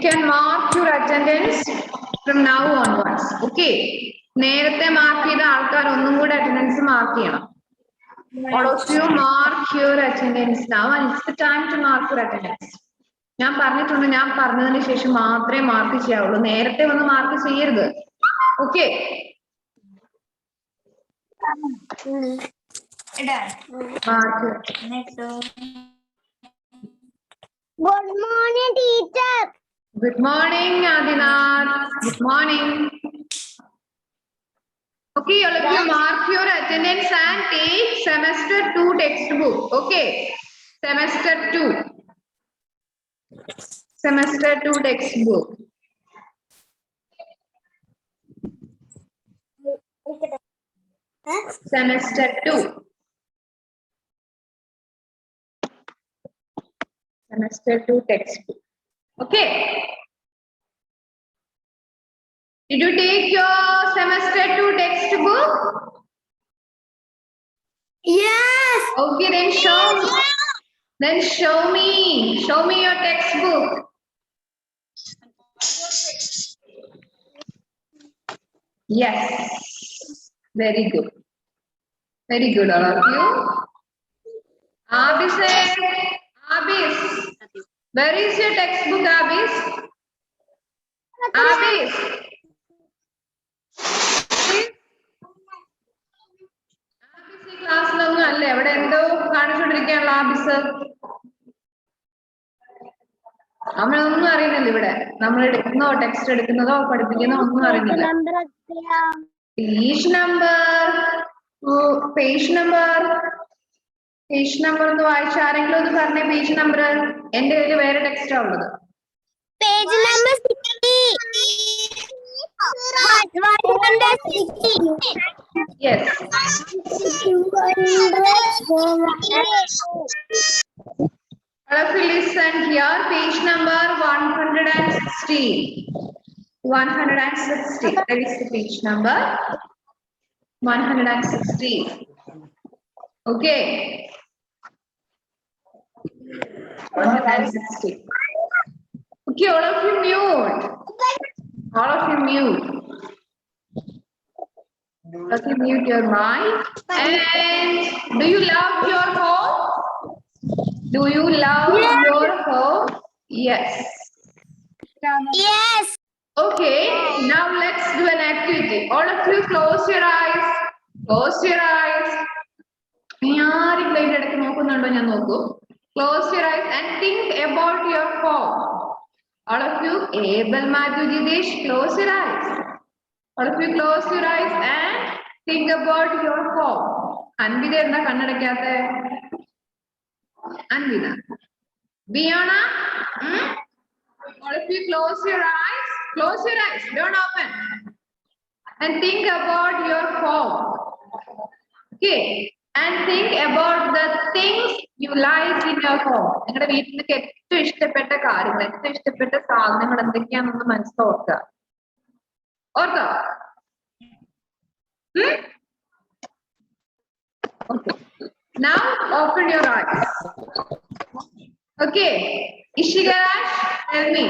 can mark your attendance from now onwards. Okay. നേരത്തെ mark ചെയ്ത ആൾക്കാർ ഒന്നും കൂടെ അറ്റൻഡൻസ് മാർക്ക് ചെയ്യണം. All of you mark your attendance now and it's the time to mark your attendance. ഞാൻ പറഞ്ഞിട്ടുണ്ട്, ഞാൻ പറഞ്ഞതിന് ശേഷം മാത്രമേ മാർക്ക് ചെയ്യാവുള്ളൂ. നേരത്തെ വന്ന് മാർക്ക് ചെയ്യരുത്. Okay. Good morning, teacher. Good morning, Adinath. Good morning. Okay, all of you mark your attendance and take semester 2 textbook. Okay, semester 2. Semester 2 textbook. Semester 2. Semester 2 textbook. Okay. Did you take your semester 2 textbook? Yes. Okay, then show me. Then show me. Show me your textbook. Yes. Very good. Very good, all of you. Abis, Abis. Where is your textbook, Abis? Abis. ക്ലാസ്സിലൊന്നും അല്ലേ, എവിടെ എന്തോ കാണിച്ചോണ്ടിരിക്കുകയാണല്ലോ abyss. നമ്മളൊന്നും അറിയുന്നില്ല ഇവിടെ. നമ്മൾ എടുക്കുന്നോ text എടുക്കുന്നതോ പഠിപ്പിക്കുന്നതോ ഒന്നും അറിയുന്നില്ല. Page number page number ഒന്ന് വായിച്ച ആരെങ്കിലും ഒന്ന് പറഞ്ഞേ. Page number. എന്റെ കയ്യിൽ വേറെ ടെക്സ്റ്റാ ഉള്ളത്. Page number 60. Yes. All of you listen here. Page number 160. 160. That is the page number 160. Okay. 160. Okay, all of you mute. All of you mute. Okay, mute your mic. And do you love your home? Do you love your home? Yes. Yes. Okay, now let's do an activity. All of you close your eyes. Close your eyes. Close your eyes and think about your home. All of you, Abel, Matthew, Jidesh, close your eyes. All of you close your eyes and think about your home. Anvida enna kannadakathe? Anvida. Biana? All of you close your eyes. Close your eyes. Don't open. And think about your home. Okay. And think about the things you like in your home. നിങ്ങളുടെ വീട്ടിലേക്ക് ഏറ്റവും ഇഷ്ടപ്പെട്ട കാര്യങ്ങൾ, ഏറ്റവും ഇഷ്ടപ്പെട്ട സാധനങ്ങൾ എന്തൊക്കെയാണെന്ന് മനസ്സിലോർക്കുക. Ortho? Okay. Now open your eyes. Okay. Ishigarash, tell me,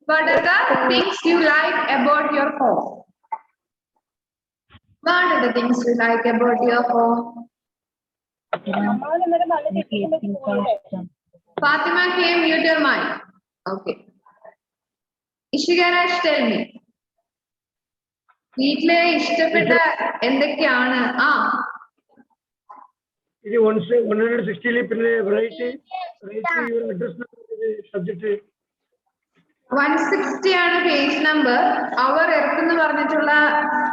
what are the things you like about your home? What are the things you like about your home? Fatima, can you mute your mic? Okay. Ishigarash, tell me. വീട്ടിലെ ഇഷ്ടപ്പെട്ട എന്തൊക്കെയാണ്? 160 പിന്നെ variety address subject 160 ആണ് page number. അവർ earth എന്ന് പറഞ്ഞിട്ടുള്ള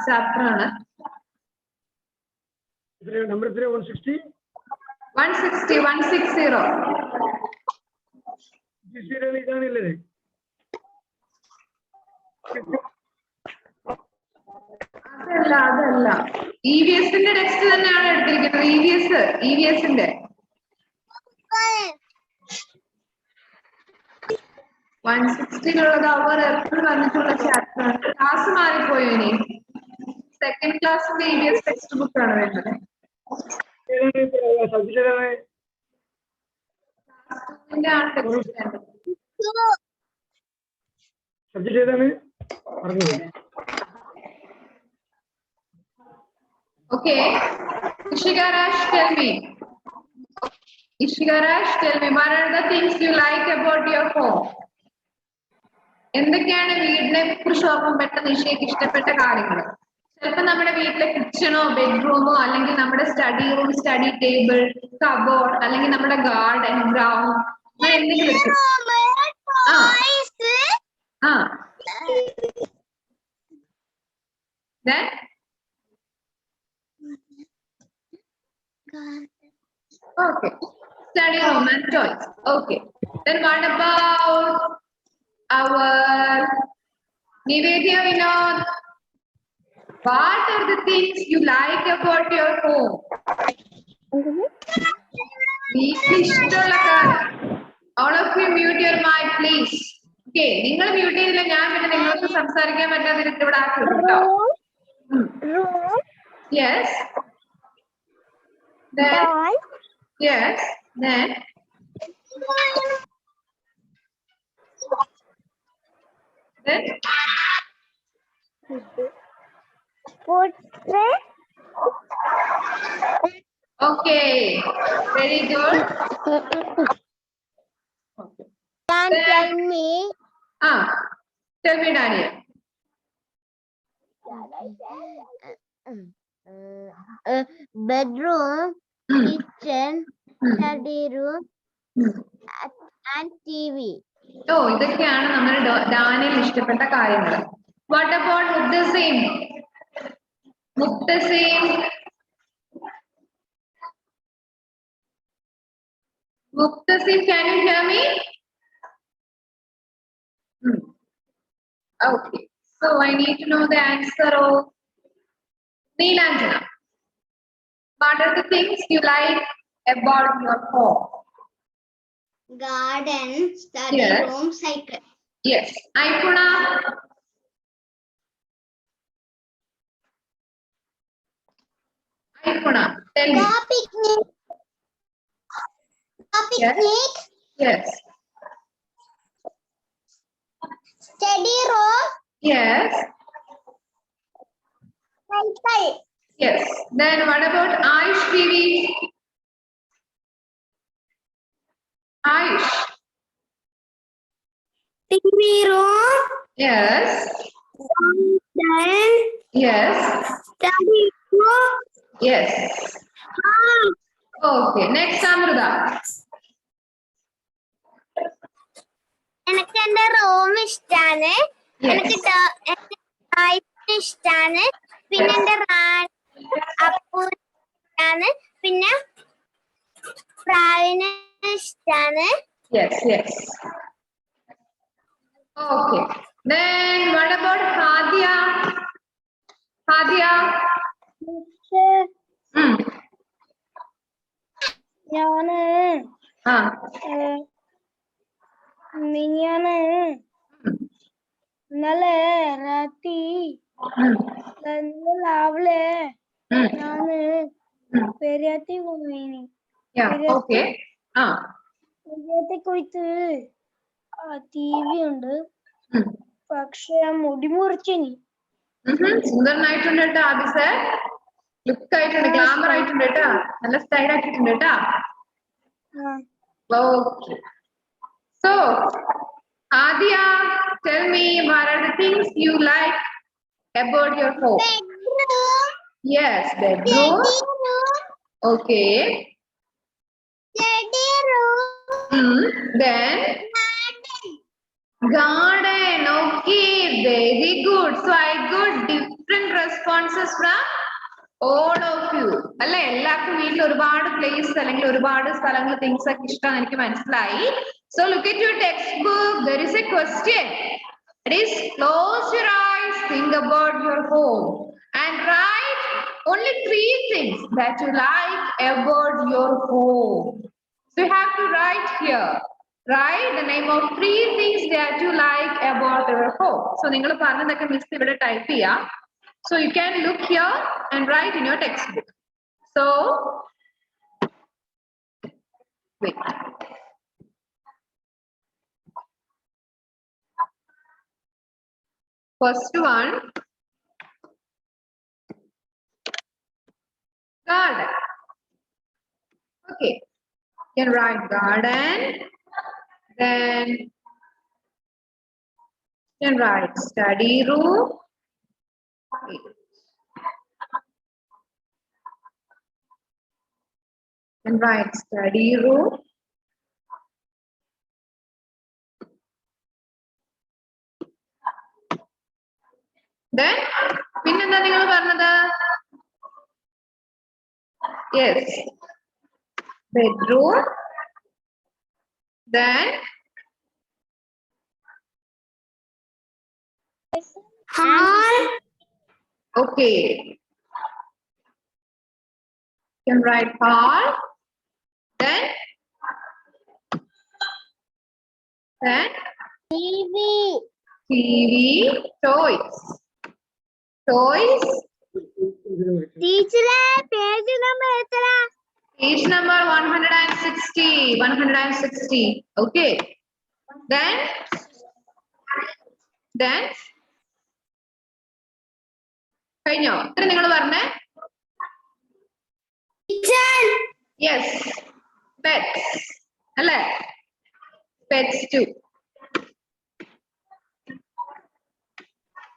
chapter ആണ്. Number 160 ഇതാണല്ലേ? അതല്ല EVSന്റെ ടെക്സ്റ്റ് തന്നെയാണ് എടുത്തിരിക്കുന്നത്. EVSന്റെ 160 അവർ എർത്ത് വന്നിട്ടുള്ള ചാപ്റ്റർ ആണ്. ക്ലാസ് മാറിപ്പോയോ? ഇനി സെക്കൻഡ് ക്ലാസ്സിന്റെ EVS ടെക്സ്റ്റ് ബുക്ക് ആണ് വേണ്ടത്. സബ്ജക്ട് ഏതാണ് പറഞ്ഞത്? Okay. Ishigarash, tell me. Ishigarash, tell me. What are the things you like about your home? എന്തൊക്കെയാണ് വീടിനെ കുറിച്ച് ഓർമ്മ പെട്ടെന്ന് ഇഷയ്ക്ക് ഇഷ്ടപ്പെട്ട കാര്യങ്ങൾ? ചിലപ്പോൾ നമ്മുടെ വീട്ടിലെ കിച്ചണോ ബെഡ്റൂമോ അല്ലെങ്കിൽ നമ്മുടെ study room, study table, cupboard അല്ലെങ്കിൽ നമ്മുടെ ഗാർഡൻ, ഗ്രൗണ്ട്, അങ്ങനെ എന്തെങ്കിലും ഇരിക്കും. ആ Then? Okay. Study room and toys. Okay. Then what about our Nivedya Vinod? What are the things you like about your home? All of you mute your mic, please. Okay. നിങ്ങൾ mute ചെയ്തില്ല, ഞാൻ പിന്നെ നിങ്ങൾക്ക് സംസാരിക്കാൻ പറ്റാതെ ഇവിടെ ആക്കി കേട്ടോ. Yes. Then. Yes. Then. Then. Okay. Very good. Can tell me. Tell me, Daniel. Bedroom, kitchen, study room, and TV. ഇതൊക്കെയാണ് നമ്മുടെ ഡാനിയൽ ഇഷ്ടപ്പെട്ട കാര്യങ്ങൾ. What about Muttasim? Muttasim. Muttasim, can you hear me? Okay. So I need to know the answer of Neelanjana. What are the things you like about your home? Garden, study room, cycle. Yes. Aikuna. Aikuna, tell me. Picnic. Picnic. Yes. Study room. Yes. Cycle. Yes. Then what about Ayush TV? Ayush. TV room. Yes. Then. Yes. Study room. Yes. Okay. Next, Amruda. എനിക്ക് എന്റെ room ഇഷ്ടാണ്. എനിക്ക് ഇഷ്ടാണ്. പിന്നെ എന്റെ അപ്പു ഇഷ്ടാണ്. പിന്നെ പ്രാവിനെ ഇഷ്ടാണ്. Yes. Okay. Then what about Hadia? Hadia. ഞാന് മിനിയാന്ന് ഇന്നലെ രാത്രി രാവിലെ ഞാന് പെരിയാത്തി പോയിനി. പെരിയാത്തി പോയിട്ട് TV ഉണ്ട്, പക്ഷെ മുടി മുറിച്ചിനി. സുന്ദരനായിട്ടുണ്ട് കേട്ടോ ആബിസ്. ലുക്ക് ആയിട്ടുണ്ട്, ഗ്ലാമർ ആയിട്ടുണ്ട് കേട്ടോ, നല്ല സ്റ്റൈൽ ആക്കിയിട്ടുണ്ട് കേട്ടോ. Okay. So, Adia, tell me what are the things you like about your home? Bedroom. Yes, bedroom. Okay. Study room. Then garden. Okay, very good. So I got different responses from all of you. അല്ലെ, എല്ലാവർക്കും വീട്ടിൽ ഒരുപാട് place അല്ലെങ്കിൽ ഒരുപാട് സ്ഥലങ്ങൾ things ഒക്കെ ഇഷ്ടമാണ് എനിക്ക് മനസ്സിലായി. So look at your textbook. There is a question. It is close your eyes, think about your home and write only 3 things that you like about your home. So you have to write here. Write the name of 3 things that you like about your home. So നിങ്ങൾ പറഞ്ഞതൊക്കെ miss ഇവിടെ type ചെയ്യാം. So you can look here and write in your textbook. So wait. First one, garden. Okay, you can write garden. Then you can write study room. Okay. You can write study room. Then, പിന്നെന്താ നിങ്ങൾ പറഞ്ഞത്? Yes. Bedroom. Then, hall. okay. You can write hall. Then, TV. TV, toys. Toys, Teacher, page number എത്ര? page number 160. 160. Okay. Then, കഴിഞ്ഞോ? ഇത്ര നിങ്ങൾ പറഞ്ഞേ? Kitchen. Yes. Pets. അല്ലേ? Pets too.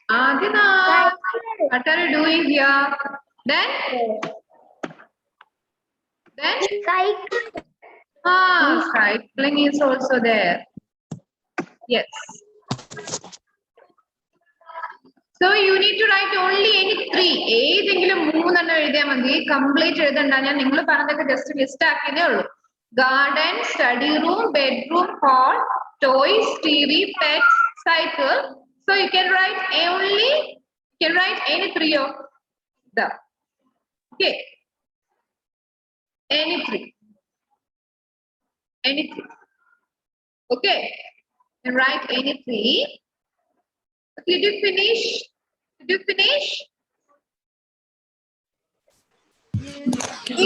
Adinath, what are you doing here? Then, Cycle. cycling is also there. Yes. So you need to write only any three. ഏതെങ്കിലും മൂന്നെണ്ണം എഴുതിയാൽ മതി. കംപ്ലീറ്റ് എഴുതണ്ട. ഞാൻ നിങ്ങൾ പറഞ്ഞതൊക്കെ ജസ്റ്റ് ലിസ്റ്റ് ആക്കിയതേ ഉള്ളൂ. Garden, study room, bedroom, hall, toys, TV, pets, cycle. So you can write any three of them. Okay. Any three. Okay. And write any three. Did you finish?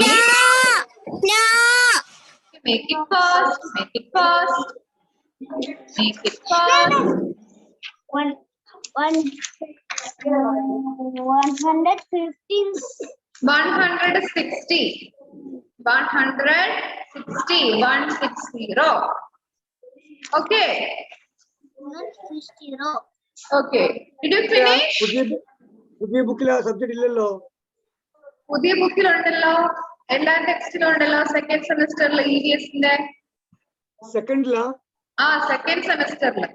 No. Make it fast. 160. 160. Okay. 160. Okay. Did you finish? പുതിയ ബുക്കിൽ ആ subject ഇല്ലല്ലോ. പുതിയ ബുക്കിലുണ്ടല്ലോ, എല്ലാ ടെക്സ്റ്റിലും ഉണ്ടല്ലോ. Second സെമസ്റ്ററിൽ EVSന്റെ സെക്കൻഡിലാ? Second സെമസ്റ്ററിൽ.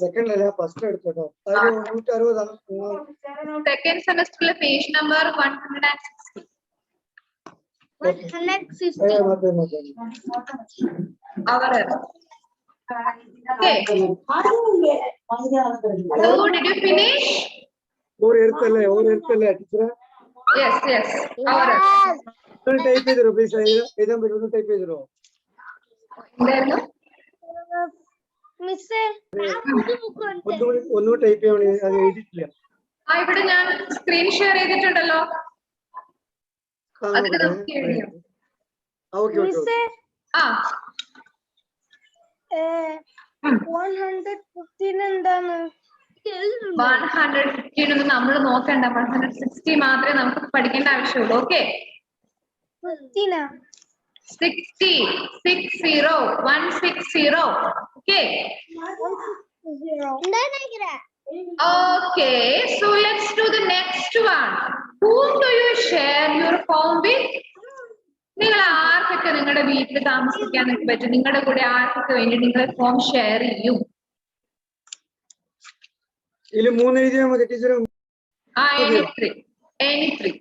സെക്കൻഡിലല്ല, first എടുത്തോ. 160. സെക്കൻഡ് സെമസ്റ്ററിലെ page number 160. 160. Our okay. So did you finish? ഓർ എടുത്തല്ലേ ടീച്ചറെ? Yes. Our ടൈപ്പ് ചെയ്തോ പ്ലീസ്. എഴുതാൻ പറ്റുമോ? ടൈപ്പ് ചെയ്തോ? എന്തായിരുന്നു? മിസ്സേ, ഒന്നുകൂടി ടൈപ്പ് ചെയ്യണേ. അത് എഴുതിയിട്ടില്ല. ഇവിടെ ഞാൻ സ്ക്രീൻ ഷെയർ ചെയ്തിട്ടുണ്ടല്ലോ. അതിൽ നോക്കി എഴുതിയോ? മിസ്സേ, 115 എന്താണ്? 115 ഒന്നും നമ്മൾ നോക്കണ്ട. 160 മാത്രമേ നമുക്ക് പഠിക്കേണ്ട ആവശ്യമുള്ളൂ. Okay. 60. 160. Okay. Okay. So let's do the next one. Whom do you share your home with? നിങ്ങൾ ആർക്കൊക്കെ നിങ്ങളുടെ വീട്ടിൽ താമസിക്കാൻ പറ്റും? നിങ്ങളുടെ കൂടെ ആർക്കൊക്കെ വേണ്ടി നിങ്ങൾ ഹോം ഷെയർ ചെയ്യും? ഇതില് 3 എഴുതിയാൽ മതി ടീച്ചർ. Any three.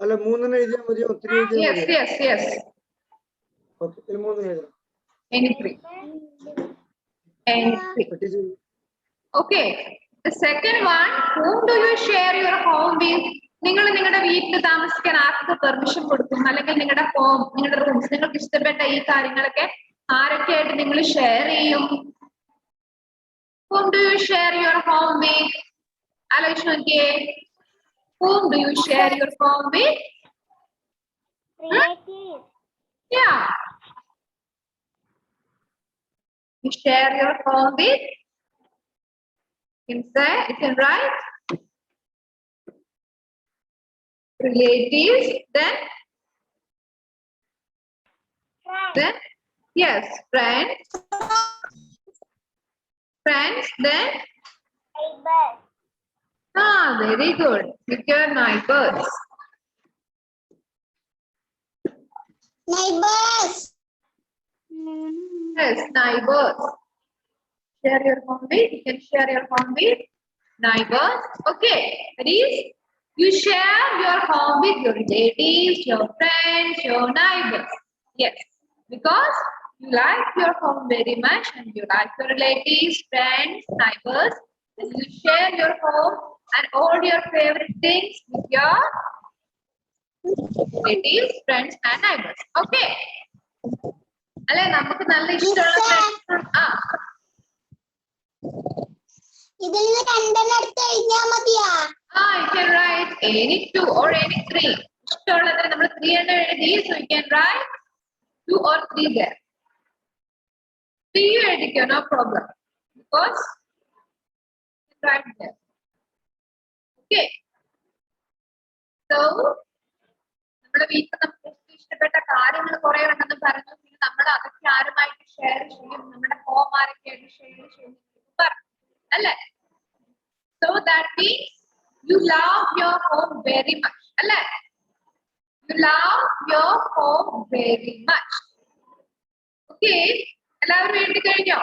അല്ല 3 എഴുതിയാൽ മതിയോ? 3 എഴുതിയാൽ മതി. Yes. ഓക്കേ, ഇതിൽ 3 എഴുതാം. Any three. Okay. The second one, whom do you share your home with? നിങ്ങൾ നിങ്ങളുടെ വീട്ടിൽ താമസിക്കാൻ ആർക്ക് പെർമിഷൻ കൊടുക്കും? അല്ലെങ്കിൽ നിങ്ങളുടെ ഹോം, നിങ്ങളുടെ റൂംസ്, നിങ്ങൾക്ക് ഇഷ്ടപ്പെട്ട ഈ കാര്യങ്ങളൊക്കെ ആരൊക്കെയായിട്ട് നിങ്ങൾ ഷെയർ ചെയ്യും? Whom do you share your home with? ആലോചിച്ച് നോക്കിയേ. Whom do you share your home with? Yeah. You share your home with You can write relatives, then yes, friends, then very good. With your neighbors. Neighbors. Yes, neighbors. Share your home with. You can share your home with neighbors. Okay, that is, you share your home with your relatives, your friends, your neighbors. Yes, because you like your home very much and you like your relatives, friends, neighbors, and you share your home and all your favorite things with your relatives, friends, and neighbors. Okay. അല്ലെ നമുക്ക് നല്ല ഇഷ്ടമുള്ള friends ആ ഇതിൽ നിന്ന് രണ്ടെണ്ണം എടുത്ത് എഴുതിയാൽ മതിയാ? you can write any two or any three. ഇഷ്ടമുള്ളത് നമ്മൾ 3 എണ്ണം എഴുതി, so you can write 2 or 3 there. 3 എഴുതിക്കോ, no problem, because you can write there. Okay. So നമ്മുടെ വീട്ടിൽ നമുക്ക് ഇഷ്ടപ്പെട്ട കാര്യങ്ങൾ കുറെ ഉണ്ടെന്ന് പറഞ്ഞു. പിന്നെ നമ്മൾ അതൊക്കെ ആരുമായിട്ട് ഷെയർ ചെയ്യും, നമ്മുടെ ഹോം ആരൊക്കെയായിട്ട് ഷെയർ ചെയ്യും പറഞ്ഞു അല്ലേ? So that means you love your home very much. അല്ലേ? You love your home very much. Okay? എല്ലാവരും എഴുതി കഴിഞ്ഞോ?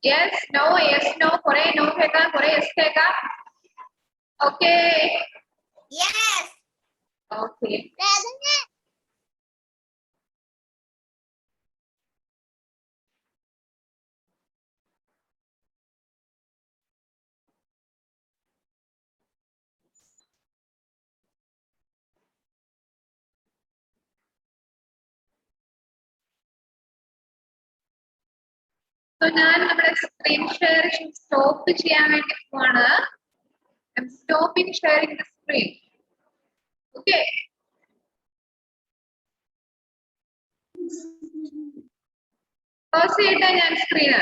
Yes, no, yes, no. കുറെ no കേൾക്കാം, കുറെ yes കേൾക്കാം. Okay. Yes. Okay. So ഞാൻ നമ്മുടെ സ്ക്രീൻ ഷെയറിംഗ് സ്റ്റോപ്പ് ചെയ്യാൻ വേണ്ടി പോവാണ്. I'm stopping sharing the screen. Okay. Pause ചെയ്തിട്ടാ ഞാൻ screen.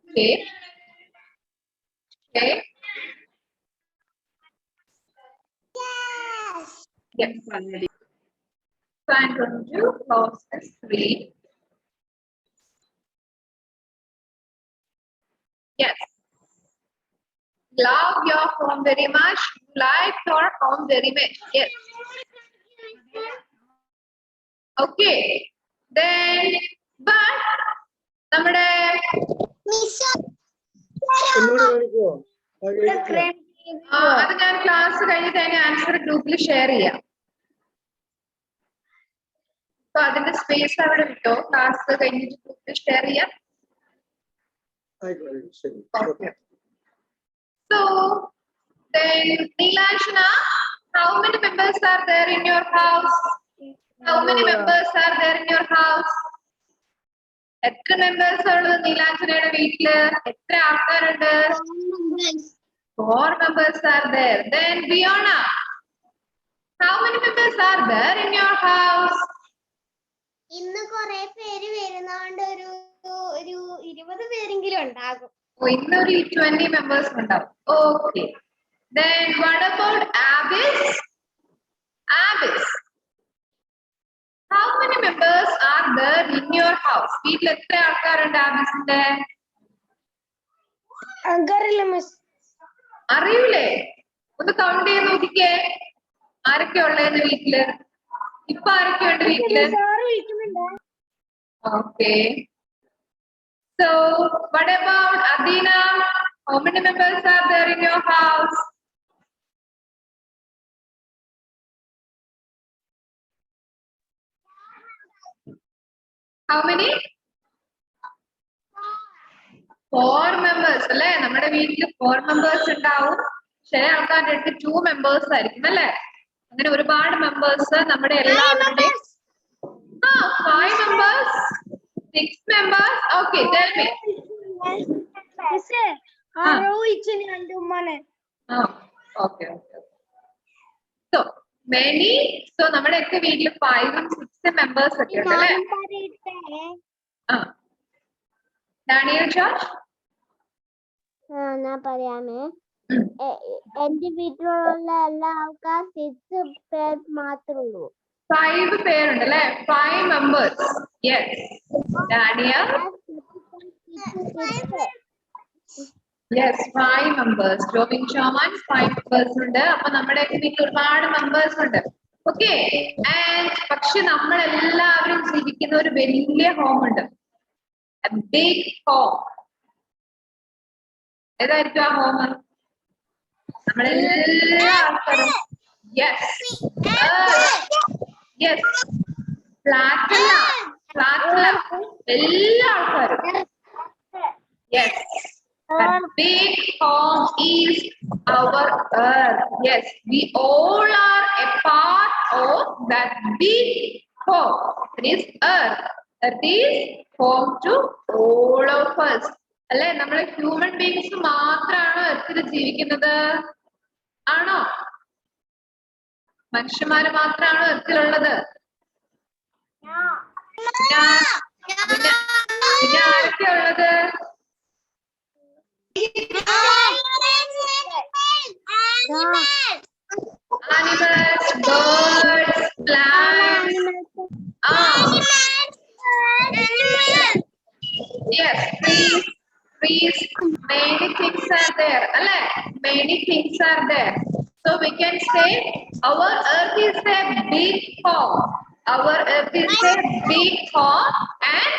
Okay. Okay. Yes, already. So I'm going to close the screen. Yes. Love your home very much. Like your home very much. Yes. Okay. Then, but നമ്മുടെ അത് ഞാൻ class കഴിഞ്ഞിട്ട് അതിന്റെ answer ഗ്രൂപ്പിൽ share ചെയ്യാം. അപ്പൊ അതിന്റെ സ്പേസ് അവിടെ വിട്ടോ, ക്ലാസ് കഴിഞ്ഞിട്ട് ഗ്രൂപ്പിൽ ഷെയർ ചെയ്യാം. Okay. So then Neelashna, how many members are there in your house? How many members are there in your house? എത്ര മെമ്പേഴ്സ് ഉള്ളത് നീലാഞ്ജനയുടെ വീട്ടില്? എത്ര ആൾക്കാരുണ്ട്? 4 members are there. Then Fiona, how many members are there in your house? ഇന്ന് കുറെ പേര് വരുന്നോണ്ട് ഒരു 20 പേരെങ്കിലും ഉണ്ടാകും. ഇന്ന് ഒരു 20 members ഉണ്ടാവും. Okay. Then what about Abyss? Abyss, how many members are there in your house? വീട്ടിൽ എത്ര ആൾക്കാരുണ്ട് ആബിസിന്റെ? അറിയൂലേ? ഒന്ന് കൗണ്ട് ചെയ്ത് നോക്കിക്കേ, ആരൊക്കെ ഉള്ളതെന്ന് വീട്ടില്. ഇപ്പൊ ആരൊക്കെ ഉണ്ട് വീട്ടില്? Okay. So what about Adina? How many members are there in your house? How many? 4 members അല്ലേ? നമ്മുടെ വീട്ടിൽ 4 members ഉണ്ടാവും. ചില ആൾക്കാരുടെ അടുത്ത് 2 members ആയിരിക്കും അല്ലേ? അങ്ങനെ ഒരുപാട് മെമ്പേഴ്സ് നമ്മുടെ എല്ലാവരുടെയും. 5 members, 6 members. Okay, tell me. Okay. So Many. So നമ്മുടെയൊക്കെ വീട്ടിൽ 5ഉം 6ഉം മെമ്പേഴ്സ് ഒക്കെ ഉണ്ട് അല്ലേ? ഡാനിയൽ ജോർജ് ഞാൻ പറയാമേ. എന്റെ വീട്ടിലുള്ള എല്ലാ ആൾക്കാർ 6 പേർ മാത്രമേ ഉള്ളൂ. 5 പേരുണ്ട് അല്ലേ? 5 members. Yes. Daniel. Yes, 5 members. Robin Chaman, 5 members ഉണ്ട്. അപ്പൊ നമ്മുടെ വീട്ടിൽ ഒരുപാട് മെമ്പേഴ്സ് ഉണ്ട്. ഓക്കെ. ആൻഡ് പക്ഷെ നമ്മളെല്ലാവരും ജീവിക്കുന്ന ഒരു വലിയ ഹോം ഉണ്ട്. A big home. ഏതായിരിക്കും ആ ഹോം? നമ്മളെല്ലാ ആൾക്കാരും. യെസ്. യെസ്. ഫ്ലാറ്റല്ല. എല്ലാ ആൾക്കാരും. Yes. That big home is our earth. Yes, we all are a part of that big home. That is earth. That is home to all of us. അല്ലെ നമ്മളെ human beings മാത്രമാണോ എർത്തിൽ ജീവിക്കുന്നത്? ആണോ? മനുഷ്യന്മാര് മാത്രമാണോ എർത്തിലുള്ളത്? പിന്നെ ആരൊക്കെ ഉള്ളത്? Animals, birds, plants. Yes, trees. Many things are there. Many things are there. So we can say our earth is a big home. Our earth is a big home, and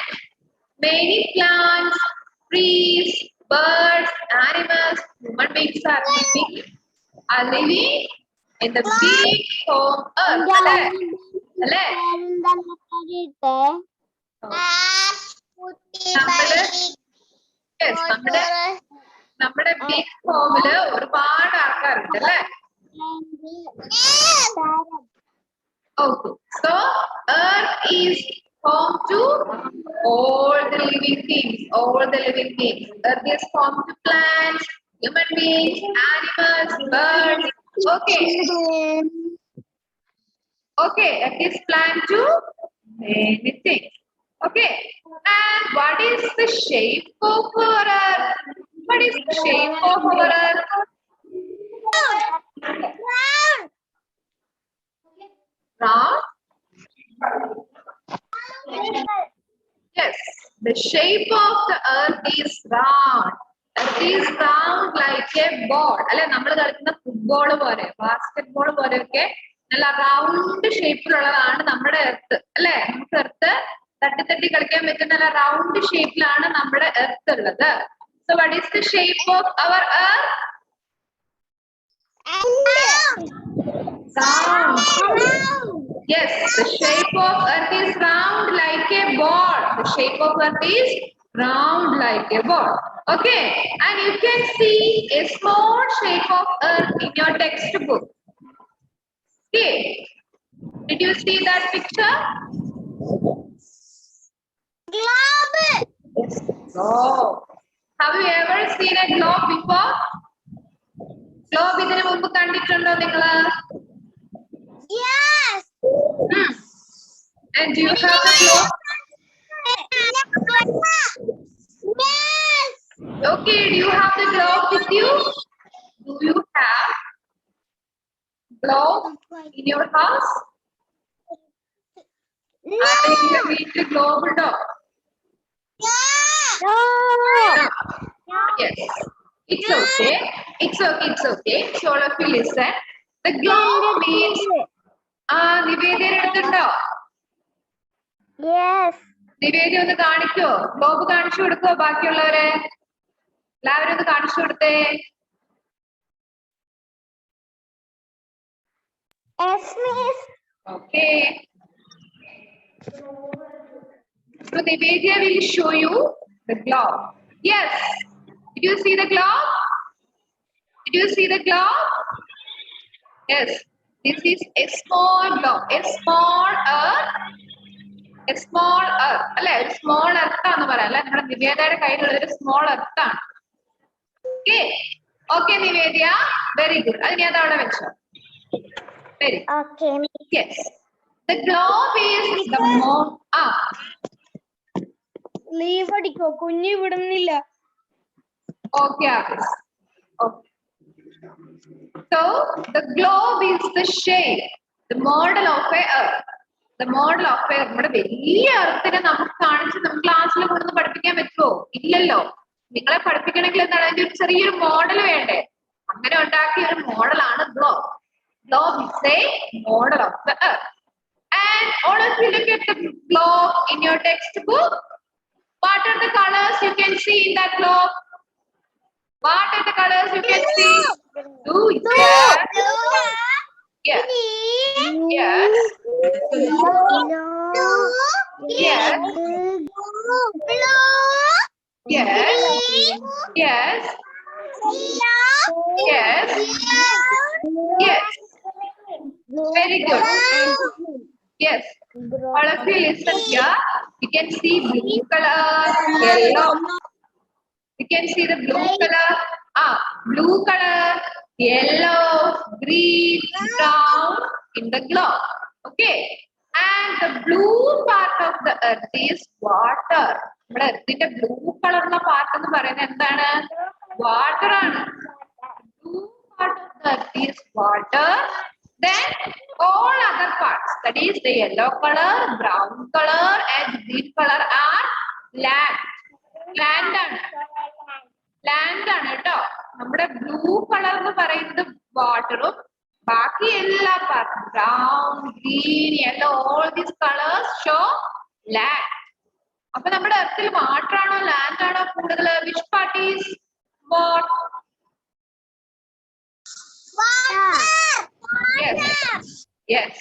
many plants, trees, birds, animals, human beings are living in the big home earth. നമ്മുടെ big ഹോമില് ഒരുപാട് ആൾക്കാരുണ്ട് അല്ലേ? Okay, so earth is home to all the living things. Earth is home to plants, human beings, animals, birds. Okay, earth is planned to many things. Okay, and what is the shape of our earth? What is the shape of our earth? Round? Yes, the shape of the earth is round. Earth is round like a ball. അല്ലെ നമ്മൾ കളിക്കുന്ന football പോലെ, basketball പോലെയൊക്കെ നല്ല round ഷേപ്പിലുള്ളതാണ് നമ്മുടെ earth അല്ലെ? നമുക്ക് earth തട്ടി കളിക്കാൻ പറ്റുന്ന നല്ല റൗണ്ട് ഷേപ്പിലാണ് നമ്മുടെ എർത്ത് ഉള്ളത്. So what is the shape of our earth? Round. Yes, the shape of earth is round like a ball. The shape of earth is round like a ball. Okay, and you can see a small shape of earth in your textbook. Okay, did you see that picture? Globe. Oh, have you ever seen a globe before? Globe ഇതിനു മുമ്പ് കണ്ടിട്ടുണ്ടോ നിങ്ങള്? Yes. And do you have the globe? Yes. Okay, do you have the globe with you? Do you have globe in your house? ആരെങ്കിലും വീട്ടിൽ globe ഉണ്ടോ? Yes. It's okay. It's okay. So all of you listen. The globe means Nivedya എടുത്തുണ്ടോ? Yes. നിവേദ്യ ഒന്ന് കാണിക്കോ? Globe കാണിച്ചു കൊടുക്കോ ബാക്കിയുള്ളവരെ? എല്ലാവരും ഒന്ന് കാണിച്ചു കൊടുത്തേ. Yes, miss. Okay. So Nivedya will show you the globe. Yes. Did you see the globe? Yes. This is a small globe. A small earth. അല്ലെ? ഒരു സ്മോൾ എർത്ത് ആണെന്ന് പറയാം അല്ലെ? നമ്മുടെ നിവേദയുടെ കയ്യിലുള്ള ഒരു സ്മോൾ എർത്ത് ആണ്. ഓക്കെ നിവേദ്യ, വെരി ഗുഡ്. അത് ഞാൻ അവിടെ വെച്ചോ. Very good. Okay. Yes. The globe is the moon. Leave അടിക്കോ കുഞ്ഞു വിടുന്നില്ല. Okay, Agnes. Okay. So the globe is the shape, the model of a earth. The model of a നമ്മുടെ വലിയ എർത്തിനെ നമുക്ക് കാണിച്ച് നമുക്ക് ക്ലാസ്സിൽ കൊണ്ടൊന്ന് പഠിപ്പിക്കാൻ പറ്റുമോ? ഇല്ലല്ലോ. നിങ്ങളെ പഠിപ്പിക്കണമെങ്കിൽ എന്താണ് അതിന്റെ ഒരു ചെറിയൊരു മോഡൽ വേണ്ടേ? അങ്ങനെ ഉണ്ടാക്കിയ ഒരു മോഡലാണ് globe. Globe is a model of the earth. And all of you look at the globe in your textbook. What are the colors you can see in that globe? What are the colors you can see? Blue. Yes. Yes. Yes. Yes. Yes. Yes. Yes. Yes. Very good. Yes. All of you listen here. You can see blue color, yellow. You can see the blue color. Blue color, yellow, green, brown in the globe. Okay. And the blue part of the earth is water. നമ്മുടെ എർത്തിന്റെ blue കളറുള്ള part എന്ന് പറയുന്നത് എന്താണ്? Water ആണ്. Blue part of the earth is water. Then all other parts, that is the yellow color, brown color, and green color are land. Land ആണ്. Land ആണ് കേട്ടോ. നമ്മുടെ ബ്ലൂ കളർ എന്ന് പറയുന്നത് വാട്ടറും ബാക്കി എല്ലാ പാർട്ടും brown, green, yellow, all these colors show land. അപ്പൊ നമ്മുടെ എർത്തിൽ വാട്ടർ ആണോ ലാൻഡ് ആണോ കൂടുതൽ? Which part is what? Yes. Yes.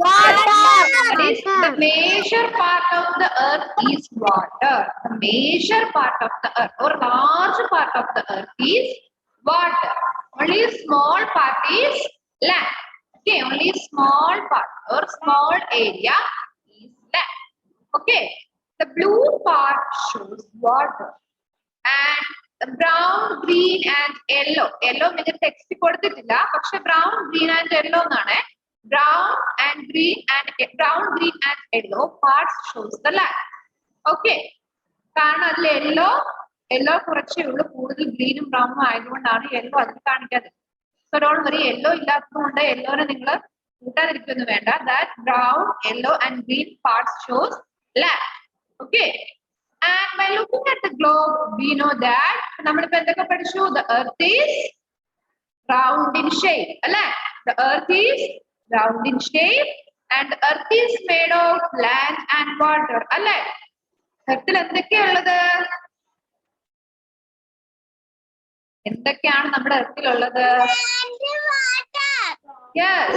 That is the major part of the earth is water. The major part of the earth or large part of the earth is water. Only a small part is land. Okay, only a small part or small area is land. Okay, the blue part shows water and the brown, green and yellow. Yellow means text കൊടുത്തിട്ടില്ല, പക്ഷെ brown, green and yellow എന്നാണ്. Brown and green and yellow parts shows the land. Okay, കാരണം അതിൽ yellow കുറച്ചേ ഉള്ളൂ, കൂടുതൽ ഗ്രീനും ബ്രൗണും ആയതുകൊണ്ടാണ് യെല്ലോ അതിൽ കാണിക്കാതെ. So don't worry, yellow ഇല്ലാത്തതുകൊണ്ട് യെല്ലോനെ നിങ്ങൾ കൂട്ടാതിരിക്കൊന്നും വേണ്ട. That brown, yellow and green parts shows land. Okay. And by looking at the globe, we know that നമ്മളിപ്പോ എന്തൊക്കെ പഠിച്ചു? The earth is round in shape. അല്ലേ? The earth is round in shape and the earth is made of land and water. അല്ലേ? എർത്തിൽ എന്തൊക്കെയുള്ളത്? എന്തൊക്കെയാണ് നമ്മുടെ എർത്തിലുള്ളത്? Yes.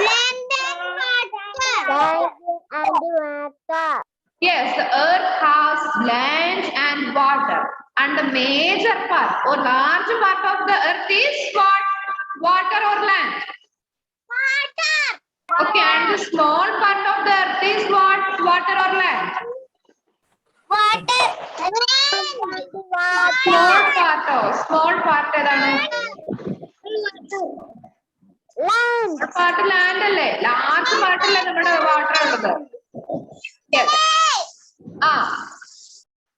Yes, the earth has land and water. And the major part or large part of the earth is what? Water or land? Water. Okay, and the small part of the earth is what? Water or land? Water. Small part ഏതാണ്? Land. Part land അല്ലേ? Large part അല്ലേ നമ്മുടെ water ഉള്ളത്? Yes.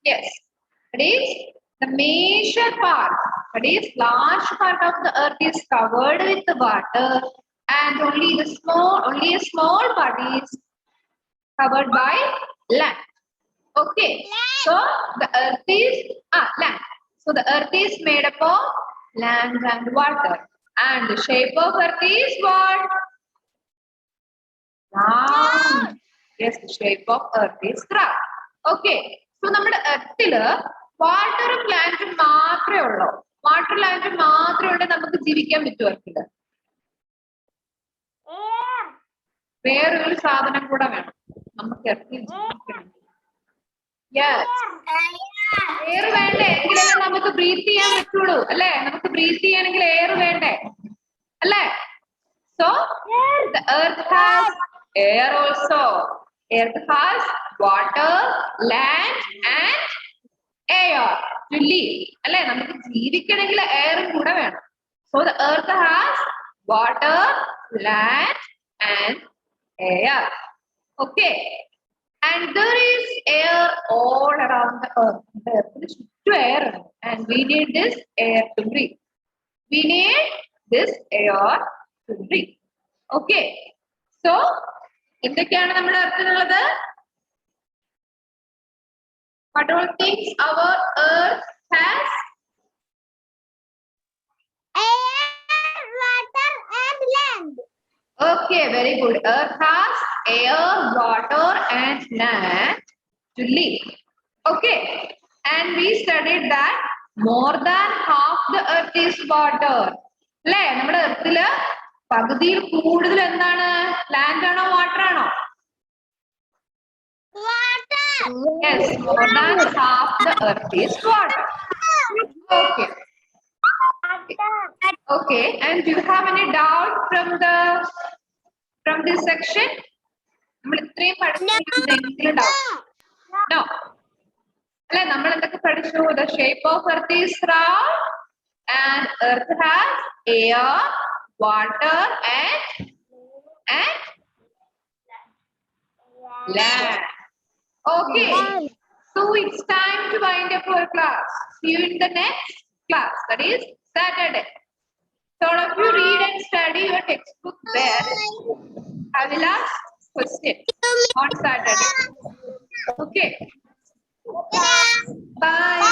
Yes. That is the major part. That is large part of the earth is covered with the water, and only a small part is covered by land. Okay. So the earth is land. So the earth is made up of land and water, and the shape of earth is what? Round. Yes, the shape of earth is round. Okay. So നമ്മുടെ എർത്തില് വാട്ടറും ലാൻഡും മാത്രമേ ഉള്ളൂ. Water ലാൻഡും മാത്രമേ ഉള്ളൂ നമുക്ക് ജീവിക്കാൻ പറ്റുമോ എർത്തില്? വേറൊരു സാധനം കൂടെ വേണം നമുക്ക് എർത്തിൽ ജീവിക്കണം. Yes. എയർ വേണ്ടേ? എങ്കിലേ നമുക്ക് ബ്രീത്ത് ചെയ്യാൻ പറ്റുള്ളൂ അല്ലേ? നമുക്ക് ബ്രീത്ത് ചെയ്യണമെങ്കിൽ എയർ വേണ്ടേ അല്ലേ? So the earth has air also. Earth has water, land and air to live. അല്ലേ? നമുക്ക് ജീവിക്കണമെങ്കിൽ എയറും കൂടെ വേണം. So the earth has water, land and air. Okay. And there is air all around the earth. The earth is to air, and we need this air to breathe. We need this air to breathe. Okay. So, എന്തൊക്കെയാണ് നമ്മുടെ എർത്തിനുള്ളത്? What all things our earth has? Air, water, and land. Okay, very good. Earth has air, water, and land to live. Okay, and we studied that more than half the earth is water. അല്ലേ നമ്മുടെ എർത്തില് പകുതിയിൽ കൂടുതൽ എന്താണ്? Land ആണോ water ആണോ? Water. Yes, more than half the earth is water. Okay. Okay, and do you have any doubt from this section? നമ്മൾ ഇത്രയും പഠിച്ചിട്ടുണ്ടെങ്കിൽ doubt? No. അല്ലെ നമ്മൾ എന്തൊക്കെ പഠിച്ചു? The shape of earth is round and earth has air, water and land. Okay. So it's time to wind up our class. See you in the next class. That is Saturday. So all of you read and study your textbook well. I will ask questions on Saturday. Okay. Bye.